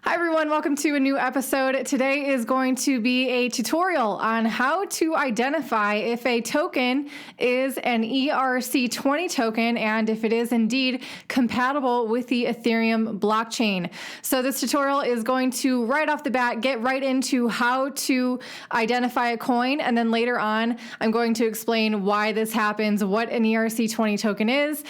Hi everyone, welcome to a new episode. Today is going to be a tutorial on how to identify if a token is an ERC20 token and if it is indeed compatible with the Ethereum blockchain. So this tutorial is going to right off the bat get right into how to identify a coin, and then later on I'm going to explain why this happens, what an ERC20 token is.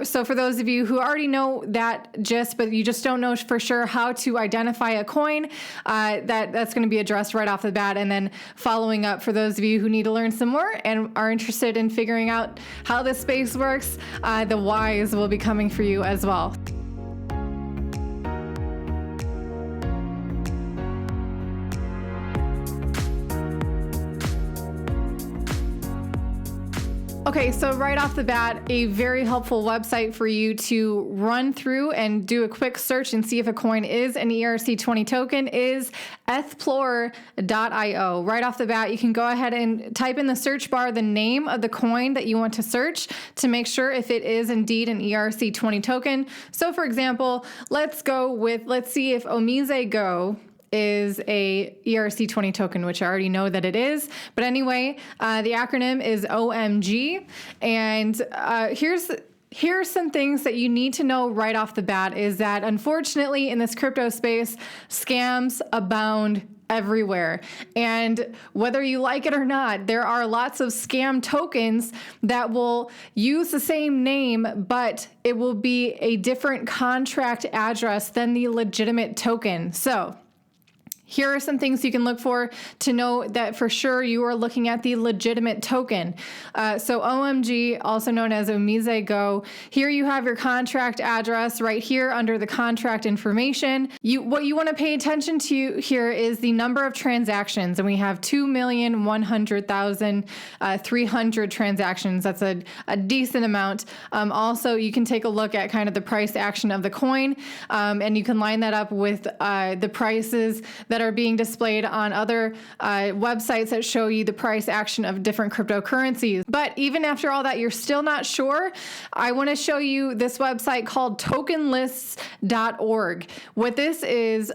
So for those of you who already know that but you just don't know for sure how to identify a coin, that's going to be addressed right off the bat, and then following up for those of you who need to learn some more and are interested in figuring out how this space works, the whys will be coming for you as well. Okay, so right off the bat, a very helpful website for you to run through and do a quick search and see if a coin is an ERC20 token is ethplorer.io. Right off the bat, you can go ahead and type in the search bar the name of the coin that you want to search to make sure if it is indeed an ERC20 token. So for example, let's see if Omise Go is a ERC20 token, which I already know that it is. But anyway, the acronym is OMG. And here's some things that you need to know right off the bat is that unfortunately in this crypto space, scams abound everywhere. And whether you like it or not, there are lots of scam tokens that will use the same name, but it will be a different contract address than the legitimate token. So here are some things you can look for to know that for sure you are looking at the legitimate token. So OMG, also known as Omise Go, here you have your contract address right here under the contract information. What you want to pay attention to here is the number of transactions, and we have 2,100,300 transactions. That's a decent amount. Also, you can take a look at kind of the price action of the coin, and you can line that up with the prices that are being displayed on other websites that show you the price action of different cryptocurrencies. But even after all that, you're still not sure. I want to show you this website called Tokenlistsorg. What this is,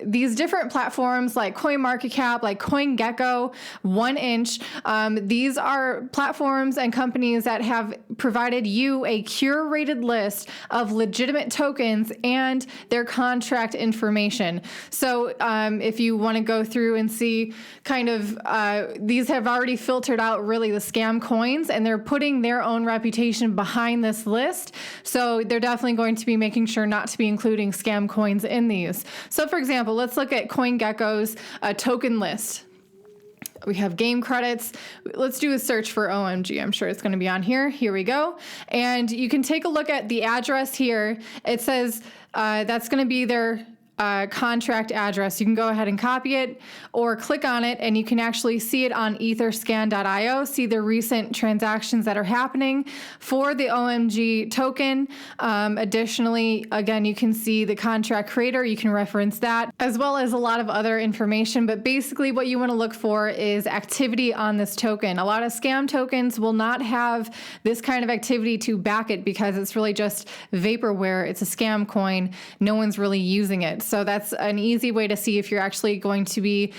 these different platforms like CoinMarketCap, like CoinGecko, 1inch, these are platforms and companies that have provided you a curated list of legitimate tokens and their contract information. So if you want to go through and see kind of, these have already filtered out really the scam coins, and they're putting their own reputation behind this list. So they're definitely going to be making sure not to be including scam coins in these. So for example, let's look at CoinGecko's token list. We have game credits. Let's do a search for OMG. I'm sure it's going to be on here. Here we go. And you can take a look at the address here. It says that's going to be their contract address. You can go ahead and copy it or click on it, and you can actually see it on Etherscanio, see the recent transactions that are happening for the OMG token. Additionally, again, you can see the contract creator. You can reference that, as well as a lot of other information. But basically what you want to look for is activity on this token. A lot of scam tokens will not have this kind of activity to back it because it's really just vaporware. It's a scam coin. No one's really using it. So that's an easy way to see if you're actually going to be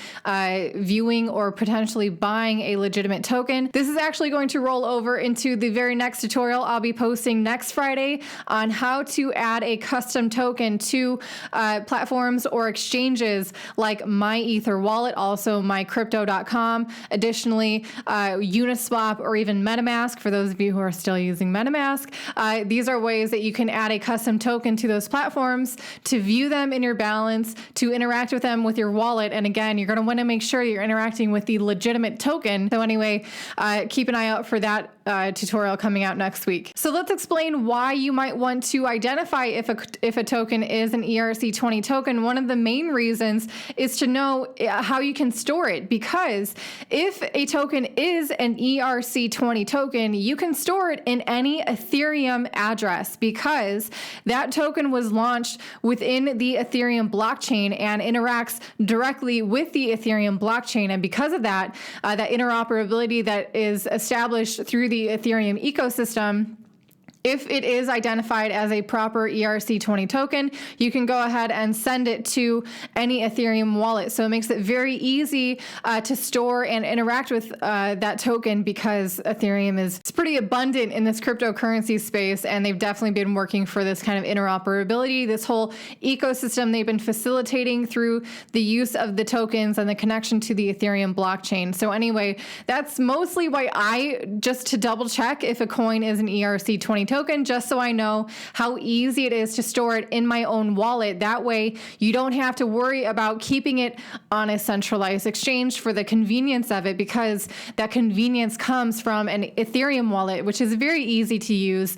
viewing or potentially buying a legitimate token. This is actually going to roll over into the very next tutorial I'll be posting next Friday on how to add a custom token to platforms or exchanges like MyEtherWallet, also mycrypto.com. Additionally, Uniswap or even MetaMask, for those of you who are still using MetaMask. These are ways that you can add a custom token to those platforms to view them in your balance, to interact with them with your wallet. And again, you're going to want to make sure you're interacting with the legitimate token. So anyway, keep an eye out for that tutorial coming out next week. So let's explain why you might want to identify if a token is an ERC20 token. One of the main reasons is to know how you can store it, because if a token is an ERC20 token, you can store it in any Ethereum address because that token was launched within the Ethereum blockchain and interacts directly with the Ethereum blockchain. And because of that, that interoperability that is established through the Ethereum ecosystem, if it is identified as a proper ERC20 token, you can go ahead and send it to any Ethereum wallet. So it makes it very easy to store and interact with that token, because Ethereum is pretty abundant in this cryptocurrency space, and they've definitely been working for this kind of interoperability, this whole ecosystem they've been facilitating through the use of the tokens and the connection to the Ethereum blockchain. So anyway, that's mostly why just to double check if a coin is an ERC20 token, just so I know how easy it is to store it in my own wallet. That way you don't have to worry about keeping it on a centralized exchange for the convenience of it, because that convenience comes from an Ethereum wallet, which is very easy to use,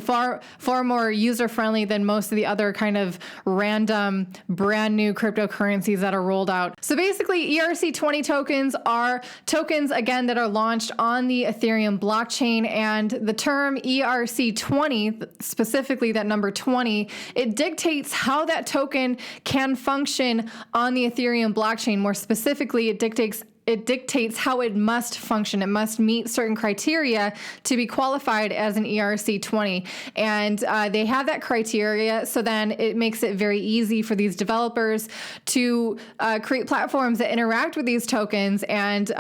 far more user-friendly than most of the other kind of random brand new cryptocurrencies that are rolled out. So basically, ERC20 tokens are tokens, again, that are launched on the Ethereum blockchain, and the term ERC20, specifically that number 20, it dictates how that token can function on the Ethereum blockchain. More specifically, it dictates how it must function. It must meet certain criteria to be qualified as an ERC20. And they have that criteria, so then it makes it very easy for these developers to create platforms that interact with these tokens. And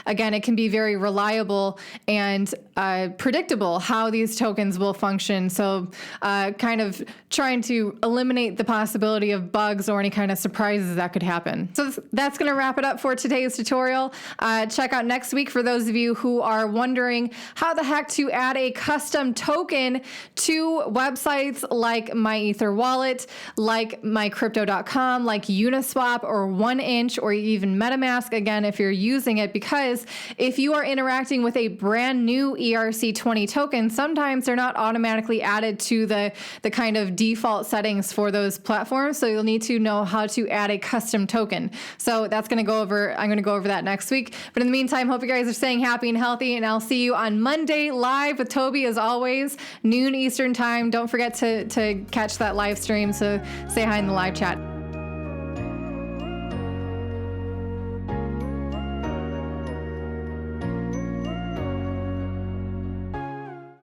again, it can be very reliable and predictable how these tokens will function. So kind of trying to eliminate the possibility of bugs or any kind of surprises that could happen. So that's going to wrap it up for today's tutorial. Check out next week for those of you who are wondering how the heck to add a custom token to websites like MyEtherWallet, like MyCrypto.com, like Uniswap or 1inch, or even MetaMask, again, if you're using it, because if you are interacting with a brand new ERC20 token, sometimes they're not automatically added to the kind of default settings for those platforms. So you'll need to know how to add a custom token. So that's going to I'm going to go over that next week. But in the meantime, hope you guys are staying happy and healthy, and I'll see you on Monday live with Toby, as always, noon Eastern time. Don't forget to catch that live stream, so say hi in the live chat.